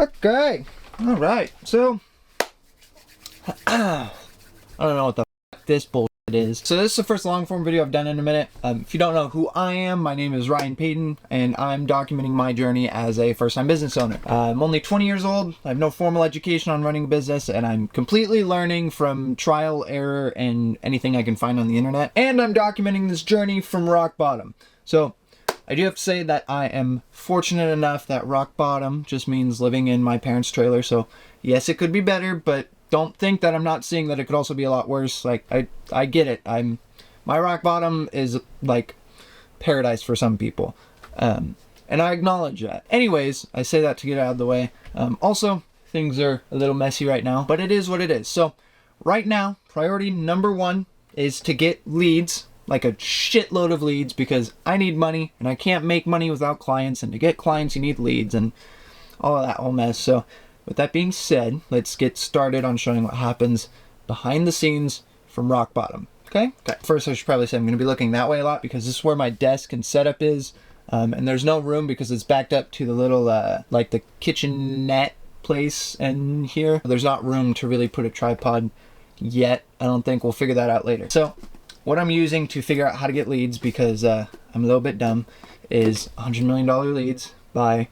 Okay. All right. So, I don't know what the f this bullshit is. So this is the first long form video I've done in a minute. If you don't know who I am, my name is Ryan Payton, and I'm documenting my journey as a first-time business owner. I'm only 20 years old. I have no formal education on running a business, and I'm completely learning from trial, error, and anything I can find on the internet. And I'm documenting this journey from rock bottom. So, I do have to say that I am fortunate enough that rock bottom just means living in my parents' trailer. So, yes, it could be better, but don't think that I'm not seeing that it could also be a lot worse. Like, I get it. My rock bottom is like paradise for some people. And I acknowledge that. Anyways, I say that to get out of the way. Also, things are a little messy right now, but it is what it is. So, right now, priority number one is to get leads. Like a shitload of leads, because I need money and I can't make money without clients, and to get clients you need leads and all of that whole mess. So with that being said, let's get started on showing what happens behind the scenes from rock bottom. Okay. First, I should probably say I'm going to be looking that way a lot because this is where my desk and setup is, and there's no room because it's backed up to the little like the kitchenette place, and here there's not room to really put a tripod yet. I don't think. We'll figure that out later. So what I'm using to figure out how to get leads, because I'm a little bit dumb, is $100 Million Leads by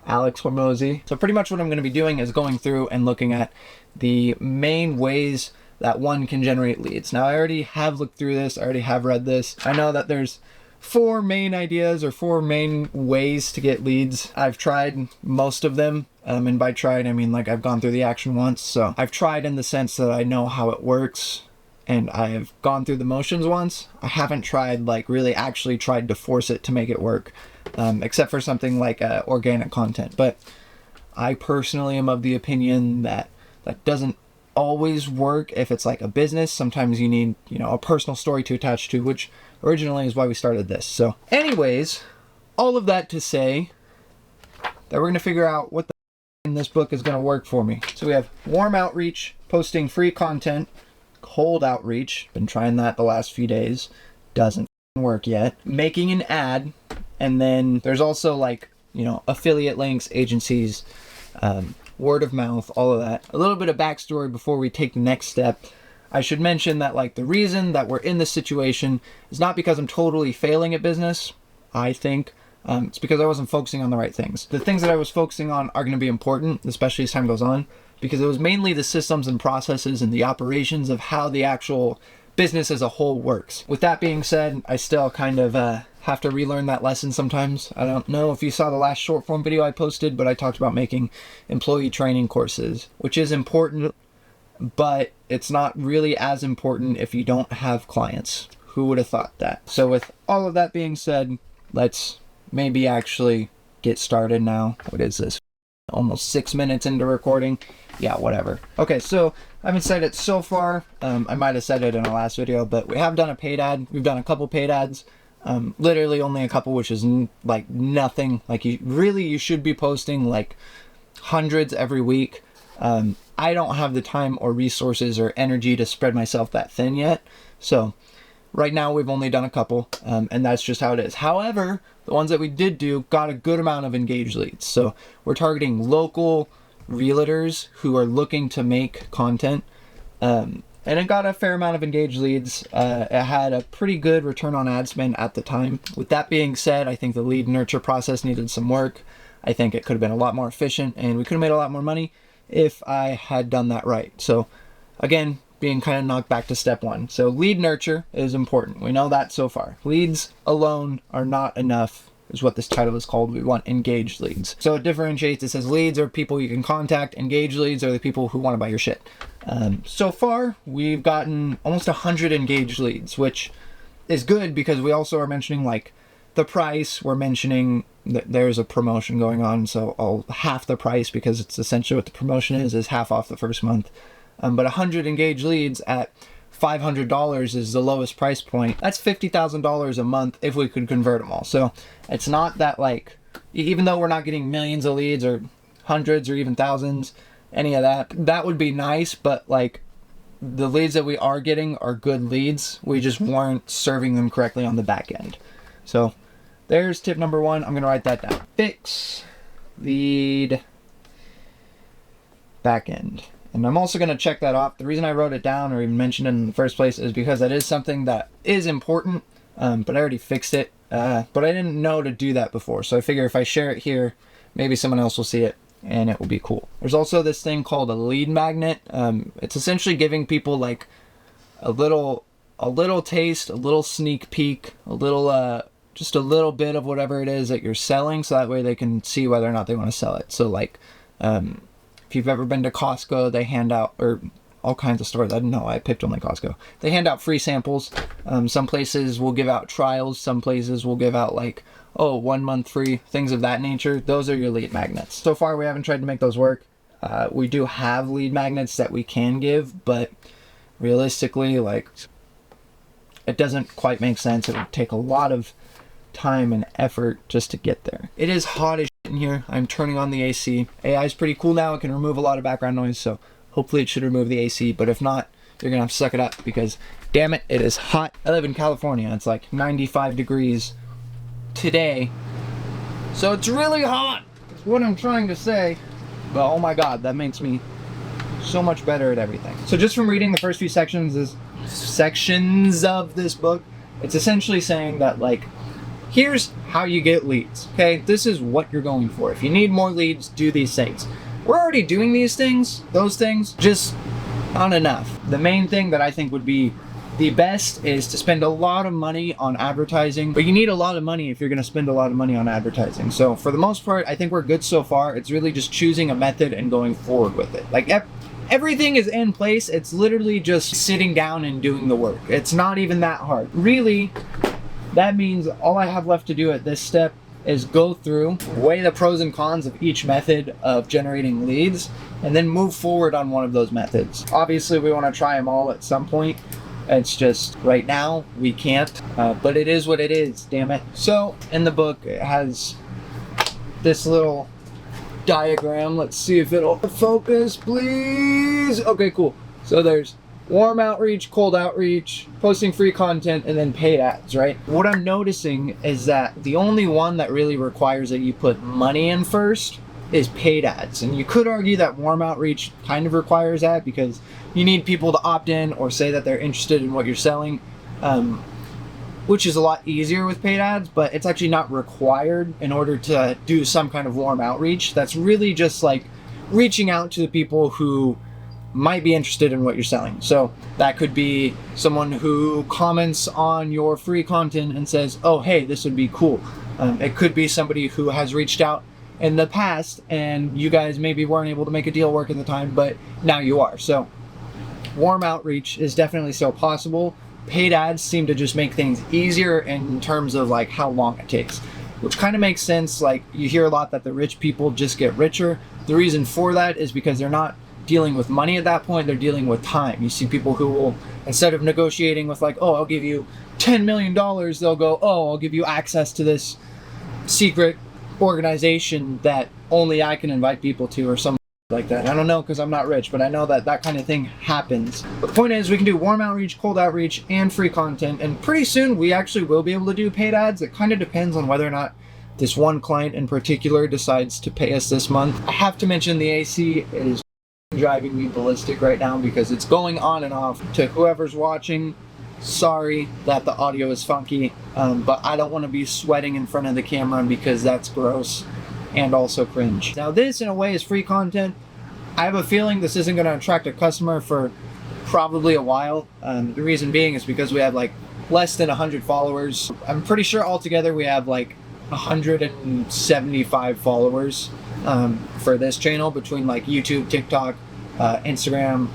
Alex Hormozi. So pretty much what I'm going to be doing is going through and looking at the main ways that one can generate leads. Now, I already have looked through this. I already have read this. I know that there's 4 main ideas or 4 main ways to get leads. I've tried most of them. And by tried, I mean like I've gone through the action once. So I've tried in the sense that I know how it works, and I have gone through the motions once. I haven't tried, like, really actually tried to force it to make it work, except for something like organic content. But I personally am of the opinion that that doesn't always work if it's like a business. Sometimes you need, a personal story to attach to, which originally is why we started this. So anyways, all of that to say that we're going to figure out what the in this book is going to work for me. So we have warm outreach, posting free content. Cold outreach, been trying that the last few days, doesn't work yet. Making an ad, and then there's also like, affiliate links, agencies, word of mouth, all of that. A little bit of backstory before we take the next step. I should mention that like the reason that we're in this situation is not because I'm totally failing at business. I think it's because I wasn't focusing on the right things. The things that I was focusing on are going to be important, especially as time goes on, because it was mainly the systems and processes and the operations of how the actual business as a whole works. With that being said, I still kind of have to relearn that lesson sometimes. I don't know if you saw the last short form video I posted, but I talked about making employee training courses, which is important, but it's not really as important if you don't have clients. Who would have thought that? So with all of that being said, let's maybe actually get started now. What is this? Almost 6 minutes into recording. Yeah, whatever. Okay, so I haven't said it so far. I might have said it in the last video, but we have done a paid ad. We've done a couple paid ads. Literally only a couple, which is like nothing. Like you should be posting like hundreds every week. I don't have the time or resources or energy to spread myself that thin yet. So right now we've only done a couple, and that's just how it is. However, the ones that we did do got a good amount of engaged leads. So we're targeting local realtors who are looking to make content, and it got a fair amount of engaged leads. It had a pretty good return on ad spend at the time. With that being said, I think the lead nurture process needed some work. I think it could have been a lot more efficient, and we could have made a lot more money if I had done that right. So again, being kind of knocked back to step 1. So lead nurture is important. We know that so far. Leads alone are not enough, is what this title is called. We want engaged leads. So it differentiates. It says leads are people you can contact. Engaged leads are the people who want to buy your shit. So far, we've gotten almost 100 engaged leads, which is good because we also are mentioning like the price. We're mentioning that there's a promotion going on. So I'll half the price, because it's essentially what the promotion is half off the first month. But 100 engaged leads at $500 is the lowest price point. That's $50,000 a month if we could convert them all. So it's not that like, even though we're not getting millions of leads or hundreds or even thousands, any of that, that would be nice. But like the leads that we are getting are good leads. We just weren't serving them correctly on the back end. So there's tip number 1. I'm going to write that down. Fix lead back end. And I'm also going to check that off. The reason I wrote it down or even mentioned it in the first place is because that is something that is important, but I already fixed it. But I didn't know to do that before. So I figure if I share it here, maybe someone else will see it and it will be cool. There's also this thing called a lead magnet. It's essentially giving people like a little taste, a little sneak peek, a little, just a little bit of whatever it is that you're selling, so that way they can see whether or not they want to sell it. So like, if you've ever been to Costco, they hand out, or all kinds of stores, I don't know, I picked only Costco. They hand out free samples. Some places will give out trials. Some places will give out like, oh, 1 month free, things of that nature. Those are your lead magnets. So far, we haven't tried to make those work. We do have lead magnets that we can give, but realistically, like, it doesn't quite make sense. It would take a lot of time and effort just to get there. It is hot as shit in here. I'm turning on the AC. AI is pretty cool now. It can remove a lot of background noise, so hopefully it should remove the AC, but if not, you're gonna have to suck it up because, damn it, it is hot. I live in California. It's like 95 degrees today, so it's really hot. That's what I'm trying to say. But oh my god, that makes me so much better at everything. So just from reading the first few sections of this book, it's essentially saying that, like, here's how you get leads, okay? This is what you're going for. If you need more leads, do these things. We're already doing these things, those things, just not enough. The main thing that I think would be the best is to spend a lot of money on advertising, but you need a lot of money if you're gonna spend a lot of money on advertising. So for the most part, I think we're good so far. It's really just choosing a method and going forward with it. Like, everything is in place. It's literally just sitting down and doing the work. It's not even that hard. Really, that means all I have left to do at this step is go through, weigh the pros and cons of each method of generating leads, and then move forward on one of those methods. Obviously, we want to try them all at some point. It's just right now we can't, but it is what it is, damn it. So in the book, it has this little diagram. Let's see if it'll focus, please. Okay, cool. So there's warm outreach, cold outreach, posting free content, and then paid ads, right? What I'm noticing is that the only one that really requires that you put money in first is paid ads. And you could argue that warm outreach kind of requires that because you need people to opt in or say that they're interested in what you're selling, which is a lot easier with paid ads, but it's actually not required in order to do some kind of warm outreach. That's really just like reaching out to the people who might be interested in what you're selling. So that could be someone who comments on your free content and says, oh, hey, this would be cool. It could be somebody who has reached out in the past and you guys maybe weren't able to make a deal work at the time, but now you are. So warm outreach is definitely still possible. Paid ads seem to just make things easier in terms of like how long it takes, which kind of makes sense. Like, you hear a lot that the rich people just get richer. The reason for that is because they're not dealing with money at that point, they're dealing with time. You see people who will, instead of negotiating with like, oh, I'll give you $10 million, they'll go, oh, I'll give you access to this secret organization that only I can invite people to, or something like that. I don't know because I'm not rich, but I know that that kind of thing happens. But the point is, we can do warm outreach, cold outreach, and free content, and pretty soon we actually will be able to do paid ads. It kind of depends on whether or not this one client in particular decides to pay us this month. I have to mention the AC is driving me ballistic right now because it's going on and off. To whoever's watching, sorry that the audio is funky, but I don't want to be sweating in front of the camera because that's gross and also cringe. Now this, in a way, is free content. I have a feeling this isn't going to attract a customer for probably a while. The reason being is because we have like less than 100 followers. I'm pretty sure altogether we have like 175 followers for this channel between like YouTube, TikTok, Instagram,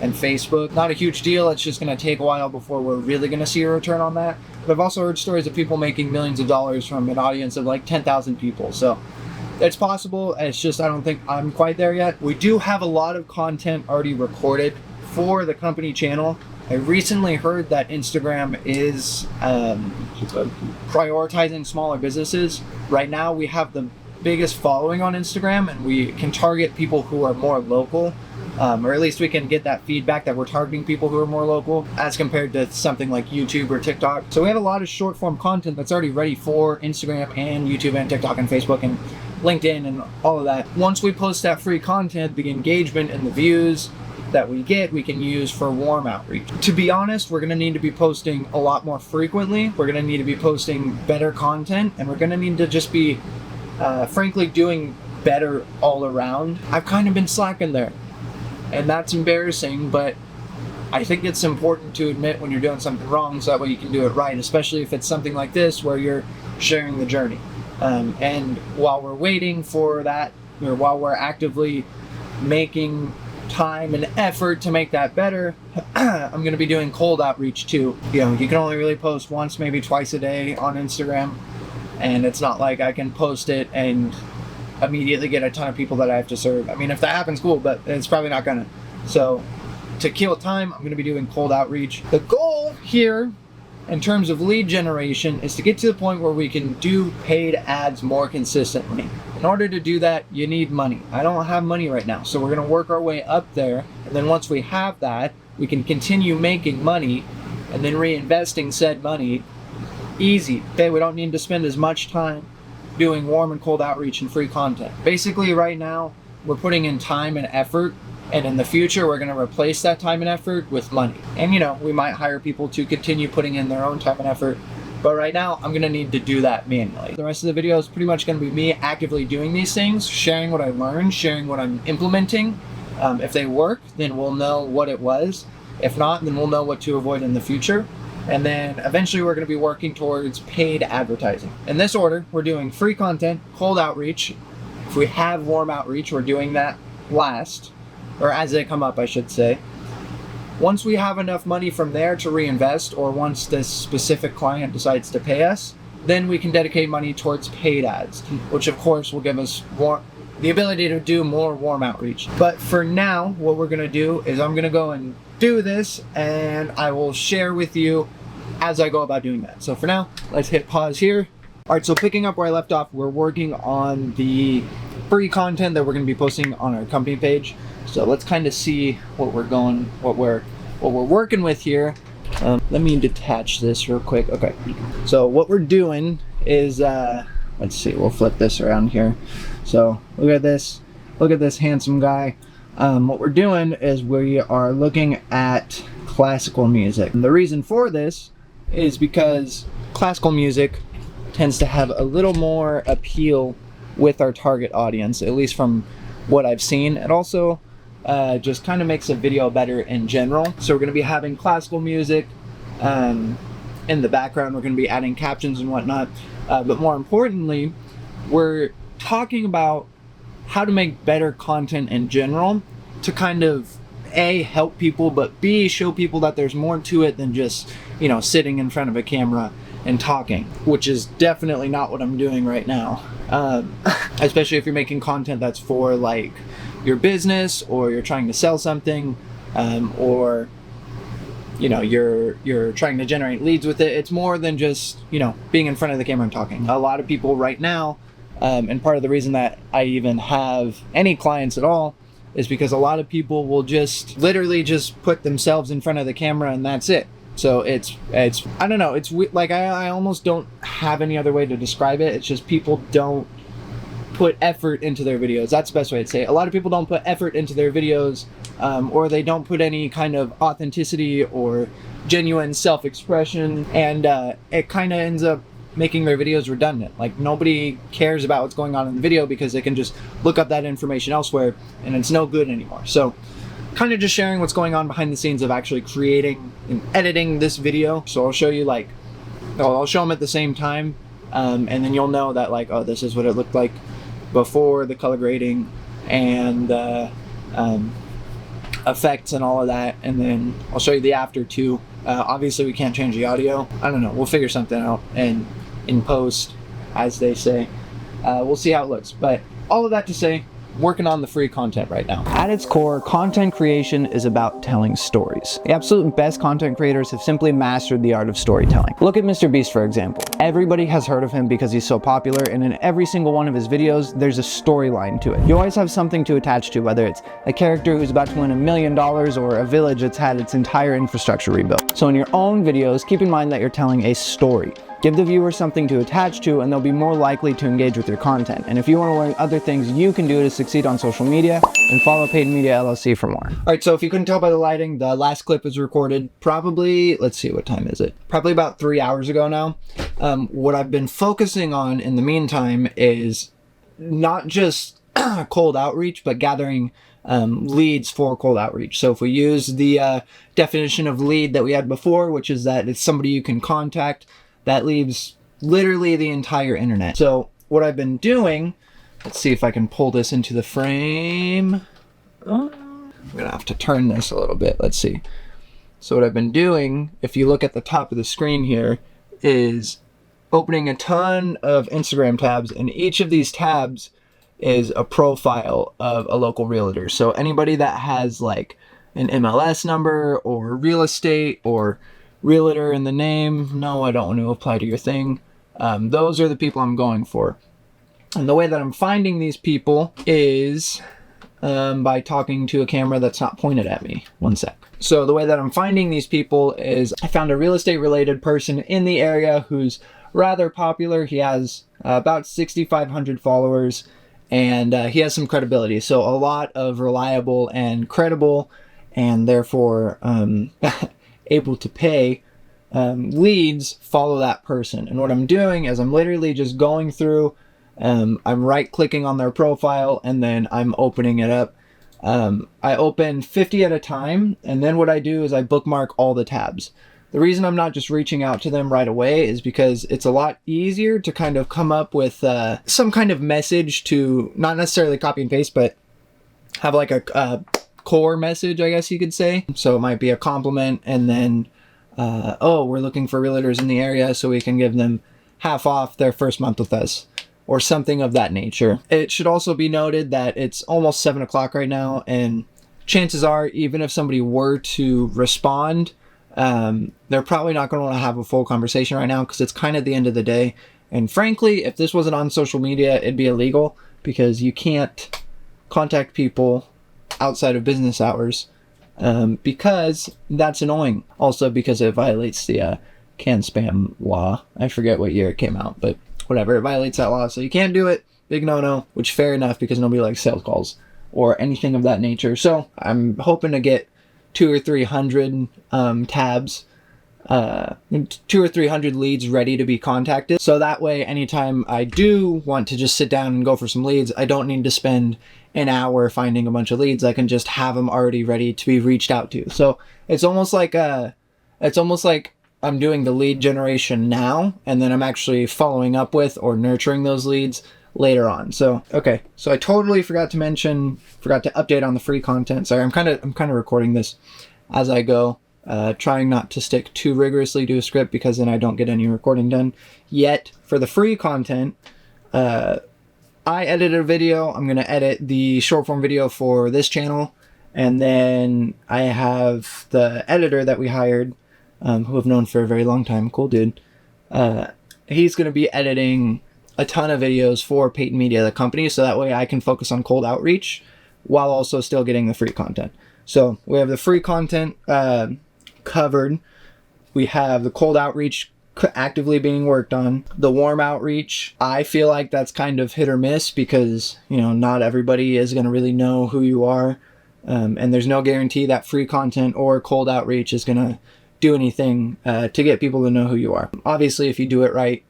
and Facebook. Not a huge deal. It's just going to take a while before we're really going to see a return on that. But I've also heard stories of people making millions of dollars from an audience of like 10,000 people. So it's possible. It's just I don't think I'm quite there yet. We do have a lot of content already recorded for the company channel. I recently heard that Instagram is prioritizing smaller businesses. Right now we have the biggest following on Instagram, and we can target people who are more local, or at least we can get that feedback that we're targeting people who are more local as compared to something like YouTube or TikTok. So we have a lot of short form content that's already ready for Instagram and YouTube and TikTok and Facebook, and LinkedIn and all of that. Once we post that free content, the engagement and the views that we get, we can use for warm outreach. To be honest, we're gonna need to be posting a lot more frequently. We're gonna need to be posting better content, and we're gonna need to just be, frankly, doing better all around. I've kind of been slacking there, and that's embarrassing, but I think it's important to admit when you're doing something wrong so that way you can do it right, especially if it's something like this where you're sharing the journey. And while we're waiting for that, or while we're actively making time and effort to make that better, I'm going to be doing cold outreach too. You know, you can only really post once, maybe twice a day on Instagram, and it's not like I can post it and immediately get a ton of people that I have to serve. I mean, if that happens, cool, but it's probably not gonna. So to kill time, I'm going to be doing cold outreach. The goal here in terms of lead generation is to get to the point where we can do paid ads more consistently. In order to do that, you need money. I don't have money right now, so we're gonna work our way up there, and then once we have that, we can continue making money and then reinvesting said money. Easy, okay? We don't need to spend as much time doing warm and cold outreach and free content. Basically right now, we're putting in time and effort, and in the future, we're gonna replace that time and effort with money. And you know, we might hire people to continue putting in their own time and effort, but right now, I'm gonna need to do that manually. The rest of the video is pretty much gonna be me actively doing these things, sharing what I learned, sharing what I'm implementing. If they work, then we'll know what it was. If not, then we'll know what to avoid in the future. And then eventually we're gonna be working towards paid advertising. In this order, we're doing free content, cold outreach. If we have warm outreach, we're doing that last, or as they come up, I should say. Once we have enough money from there to reinvest, or once this specific client decides to pay us, then we can dedicate money towards paid ads, which of course will give us the ability to do more warm outreach. But for now, what we're gonna do is I'm gonna go and do this, and I will share with you as I go about doing that. So for now, let's hit pause here. All right, so picking up where I left off, we're working on the free content that we're gonna be posting on our company page. So let's kind of see what we're working with here. Let me detach this real quick. Okay, so what we're doing is, let's see, we'll flip this around here. So look at this handsome guy. What we're doing is we are looking at classical music. And the reason for this is because classical music tends to have a little more appeal with our target audience, at least from what I've seen. It also just kind of makes a video better in general. So we're going to be having classical music in the background. We're going to be adding captions and whatnot. But more importantly, we're talking about how to make better content in general to kind of A, help people, but B, show people that there's more to it than just, you know, sitting in front of a camera and talking, which is definitely not what I'm doing right now. Especially if you're making content that's for like your business, or you're trying to sell something, or you know, you're trying to generate leads with it. It's more than just, you know, being in front of the camera and talking. A lot of people right now, and part of the reason that I even have any clients at all is because a lot of people will just literally just put themselves in front of the camera and that's it. So it's I don't know, it's like I almost don't have any other way to describe it. It's just people don't put effort into their videos. That's the best way to say it. A lot of people don't put effort into their videos, or they don't put any kind of authenticity or genuine self-expression, and it kind of ends up making their videos redundant. Like, nobody cares about what's going on in the video because they can just look up that information elsewhere and it's no good anymore. So kind of just sharing what's going on behind the scenes of actually creating and editing this video. So I'll show you, like, I'll show them at the same time, and then you'll know that, like, oh, this is what it looked like before the color grading and effects and all of that, and then I'll show you the after too. Obviously we can't change the audio. I don't know, we'll figure something out and in post, as they say. We'll see how it looks, but all of that to say, working on the free content right now. At its core, content creation is about telling stories. The absolute best content creators have simply mastered the art of storytelling. Look at Mr. Beast, for example. Everybody has heard of him because he's so popular, and in every single one of his videos, there's a storyline to it. You always have something to attach to, whether it's a character who's about to win $1 million or a village that's had its entire infrastructure rebuilt. So in your own videos, keep in mind that you're telling a story. Give the viewer something to attach to, and they'll be more likely to engage with your content. And if you want to learn other things you can do to succeed on social media, then follow Paid Media LLC for more. All right, so if you couldn't tell by the lighting, the last clip was recorded probably, let's see, what time is it? Probably about 3 hours ago now. What I've been focusing on in the meantime is not just cold outreach, but gathering leads for cold outreach. So if we use the definition of lead that we had before, which is that it's somebody you can contact, that leaves literally the entire internet. So what I've been doing, let's see if I can pull this into the frame. I'm gonna have to turn this a little bit. Let's see. So what I've been doing, if you look at the top of the screen here, is opening a ton of Instagram tabs, and each of these tabs is a profile of a local realtor. So anybody that has like an MLS number or real estate or realtor in the name, no, I don't want to apply to your thing. Those are the people I'm going for. And the way that I'm finding these people is by talking to a camera that's not pointed at me. One sec. So the way that I'm finding these people is I found a real estate related person in the area who's rather popular. He has about 6,500 followers, and he has some credibility. So a lot of reliable and credible, and therefore able to pay leads follow that person. And what I'm doing is I'm literally just going through, I'm right clicking on their profile, and then I'm opening it up. I open 50 at a time, and then what I do is I bookmark all the tabs. The reason I'm not just reaching out to them right away is because it's a lot easier to kind of come up with some kind of message to not necessarily copy and paste, but have like a core message, I guess you could say. So it might be a compliment, and then oh, we're looking for realtors in the area, so we can give them half off their first month with us, or something of that nature. It should also be noted that it's almost 7 o'clock right now, and chances are, even if somebody were to respond, they're probably not going to want to have a full conversation right now, because it's kind of the end of the day. And frankly, if this wasn't on social media, it'd be illegal, because you can't contact people outside of business hours, because that's annoying. Also because it violates the can spam law. I forget what year it came out, but whatever, it violates that law, so you can't do it. Big no-no, which fair enough, because nobody likes sales calls or anything of that nature. So I'm hoping to get 200 or 300 tabs, 200 or 300 leads ready to be contacted. So that way, anytime I do want to just sit down and go for some leads, I don't need to spend an hour finding a bunch of leads. I can just have them already ready to be reached out to. So it's almost like I'm doing the lead generation now, and then I'm actually following up with or nurturing those leads later on. So, okay. So I totally forgot to update on the free content. Sorry, I'm kind of recording this as I go, trying not to stick too rigorously to a script, because then I don't get any recording done. Yet, for the free content, I edited a video. I'm going to edit the short form video for this channel. And then I have the editor that we hired, who I've known for a very long time. Cool dude. He's going to be editing a ton of videos for Paid Media, the company, so that way I can focus on cold outreach while also still getting the free content. So we have the free content covered. We have the cold outreach actively being worked on. The warm outreach, I feel like that's kind of hit or miss, because, you know, not everybody is going to really know who you are. And there's no guarantee that free content or cold outreach is going to do anything to get people to know who you are. Obviously, if you do it right,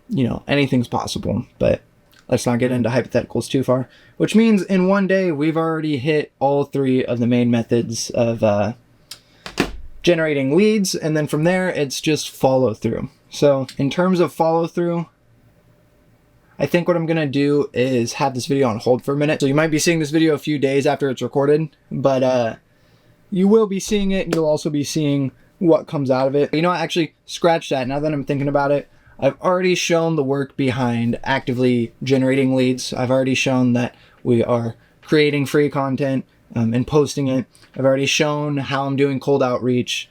you know, anything's possible, but let's not get into hypotheticals too far. Which means in one day, we've already hit all 3 of the main methods of generating leads, and then from there, it's just follow through. So in terms of follow through, I think what I'm going to do is have this video on hold for a minute. So you might be seeing this video a few days after it's recorded, but you will be seeing it, and you'll also be seeing what comes out of it. You know what? Actually, scratch that. Now that I'm thinking about it, I've already shown the work behind actively generating leads. I've already shown that we are creating free content and posting it. I've already shown how I'm doing cold outreach.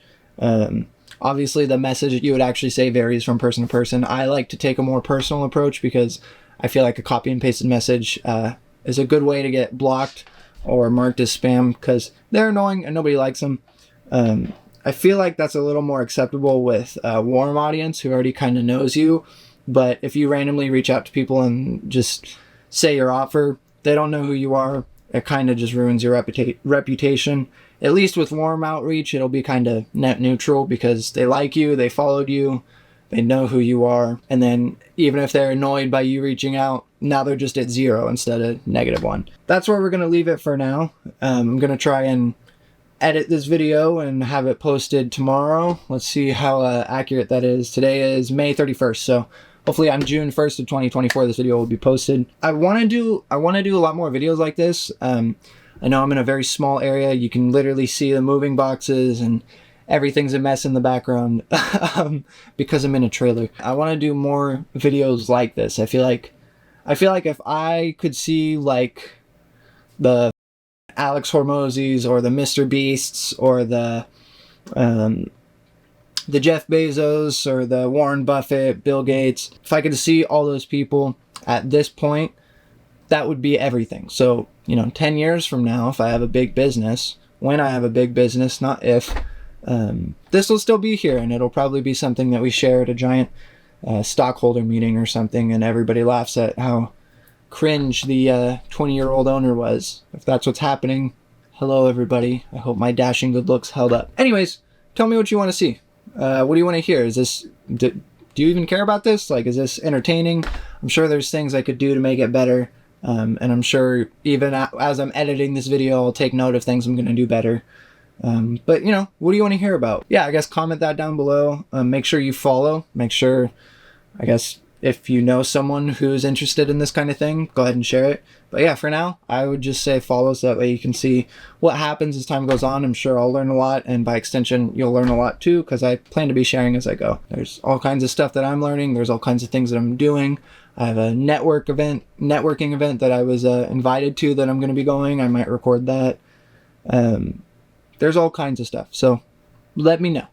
Obviously, the message that you would actually say varies from person to person. I like to take a more personal approach, because I feel like a copy and pasted message is a good way to get blocked or marked as spam, because they're annoying and nobody likes them. I feel like that's a little more acceptable with a warm audience who already kind of knows you. But if you randomly reach out to people and just say your offer, they don't know who you are. It kind of just ruins your reputation. At least with warm outreach, it'll be kind of net neutral because they like you, they followed you, they know who you are. And then even if they're annoyed by you reaching out, now they're just at 0 instead of -1. That's where we're going to leave it for now. I'm going to try and edit this video and have it posted tomorrow. Let's see how accurate that is. Today is May 31st, so hopefully on June 1st of 2024 this video will be posted. I want to do a lot more videos like this. I know I'm in a very small area. You can literally see the moving boxes and everything's a mess in the background because I'm in a trailer. I want to do more videos like this. I feel like if I could see like the Alex Hormozis or the Mr. Beasts or the Jeff Bezos or the Warren Buffett, Bill Gates, if I could see all those people at this point, that would be everything. So, 10 years from now, if I have a big business, when I have a big business, not if, this will still be here, and it'll probably be something that we share at a giant stockholder meeting or something, and everybody laughs at how cringe the 20-year-old owner was. If that's what's happening, hello everybody. I hope my dashing good looks held up. Anyways, tell me what you want to see. What do you want to hear? Is this, do you even care about this? Like, is this entertaining? I'm sure there's things I could do to make it better. And I'm sure even as I'm editing this video, I'll take note of things I'm going to do better. But what do you want to hear about? Yeah, I guess comment that down below. Make sure you follow. Make sure, I guess, if you know someone who's interested in this kind of thing, go ahead and share it. But yeah, for now, I would just say follow so that way you can see what happens as time goes on. I'm sure I'll learn a lot, and by extension, you'll learn a lot too, because I plan to be sharing as I go. There's all kinds of stuff that I'm learning. There's all kinds of things that I'm doing. I have a networking event that I was invited to that I'm going to be going. I might record that. There's all kinds of stuff. So let me know.